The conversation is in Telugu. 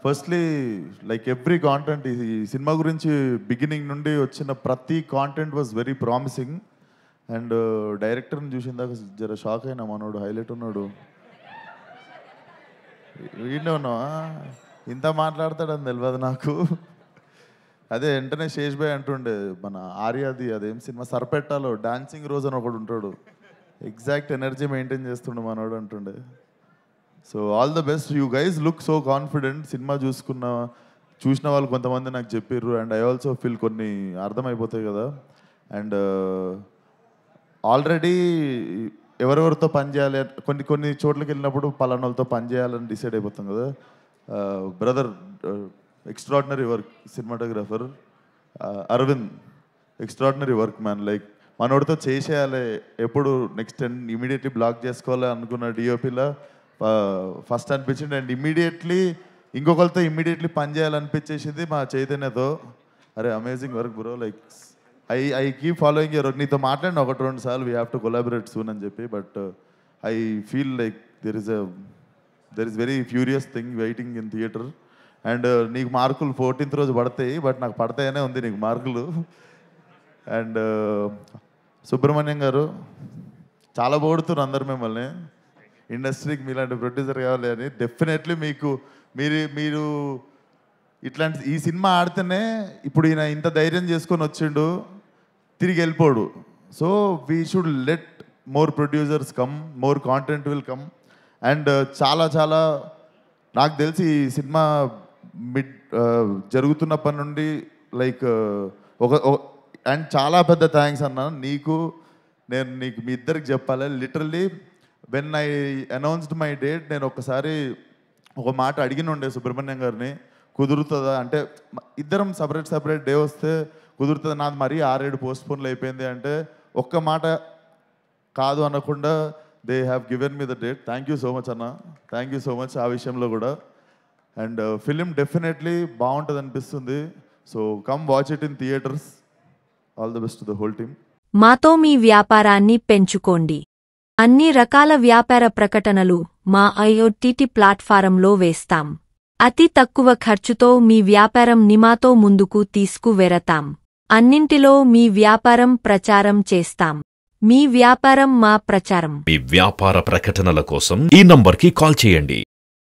ఫస్ట్లీ లైక్ ఎవ్రీ కాంటెంట్ ఈ సినిమా గురించి బిగినింగ్ నుండి వచ్చిన ప్రతి content was very promising. And డైరెక్టర్ని చూసిన దాకా జర షాక్ అయినా, మనోడు హైలైట్ ఉన్నాడు. వీడినే ఉన్నావా, ఇంత మాట్లాడతాడని తెలియదు నాకు. అదే వెంటనే శేష్ భాయ్ అంటుండే, మన ఆర్యాది అదేం సినిమా సర్పెట్టాలో డాన్సింగ్ రోజు అని ఒకడు ఉంటాడు, ఎగ్జాక్ట్ ఎనర్జీ మెయింటైన్ చేస్తుండే మనోడు అంటుండే. So all the best, you guys look so confident. Cinema చూసిన వాళ్ళు కొంతమంది నాకు చెప్పారు, అండ్ ఐ ఆల్సో ఫీల్ కొన్ని అర్థమైపోతాయి కదా. అండ్ ఆల్రెడీ ఎవరెవరితో పనిచేయాలి, కొన్ని చోట్లకి వెళ్ళినప్పుడు పలానా వాళ్ళతో పనిచేయాలని డిసైడ్ అయిపోతాం కదా. Brother extraordinary work, cinematographer Arvind, extraordinary work man. Like మనోడితో చేసేయాలి, ఎప్పుడు నెక్స్ట్ ఇమీడియట్లీ బ్లాక్ చేసుకోవాలి అనుకున్న డిఓపిలా ఫస్ట్ అనిపించింది. అండ్ ఇమ్మీడియట్లీ ఇంకొకరితో ఇమ్మీడియట్లీ పని చేయాలనిపించేసింది మా చైతన్యతో. అరే amazing work bro, like I keep following your work. నీతో మాట్లాడిన 1-2 సార్లు we have to collaborate soon అని చెప్పి, but I feel like there is very furious thing waiting in theatre. And నీకు మార్కులు 14th రోజు పడతాయి, బట్ నాకు పడతాయనే ఉంది నీకు మార్కులు. అండ్ సుబ్రహ్మణ్యం గారు చాలా పొగుడుతున్నారు అందరు మిమ్మల్ని, ఇండస్ట్రీకి మీలాంటి ప్రొడ్యూసర్ కావాలి అని. డెఫినెట్లీ మీరు ఇట్లాంటి ఈ సినిమా ఆడితేనే ఇప్పుడు ఈయన ఇంత ధైర్యం చేసుకొని వచ్చిండు, తిరిగి వెళ్ళిపోడు. So we should let more producers come, more content will come. And చాలా నాకు తెలిసి ఈ సినిమా జరుగుతున్నప్పటి నుండి లైక్ అండ్ చాలా పెద్ద థ్యాంక్స్ అన్న నీకు. నీకు మీ ఇద్దరికి చెప్పాలి, literally when I announced my date, నేను ఒకసారి ఒక మాట అడిగిన ఉండే సుబ్రహ్మణ్యం గారిని, కుదురుతుందా అంటే ఇద్దరం సపరేట్ డే వస్తే కుదురుతుంది, నాది మరీ 6-7 పోస్ట్పోన్లు అయిపోయింది అంటే ఒక్క మాట కాదు అనకుండా they have given me the date. Thank you so much అన్న, థ్యాంక్ యూ సో మచ్ ఆ విషయంలో కూడా. అండ్ ఫిలిం డెఫినెట్లీ బాగుంటుంది అనిపిస్తుంది. So come watch it in theatres. All the best to the whole team. మాతో మీ వ్యాపారాన్ని పెంచుకోండి. అన్ని రకాల వ్యాపార ప్రకటనలు మా IOTT ప్లాట్ఫారంలో వేస్తాం. అతి తక్కువ ఖర్చుతో మీ వ్యాపారం నిమాతో ముందుకు తీసుకువెరతాం. అన్నింటిలో మీ వ్యాపారం ప్రచారం చేస్తాం. మీ వ్యాపారం మా ప్రచారం. మీ వ్యాపార ప్రకటనల కోసం ఈ నంబర్కి కాల్ చేయండి.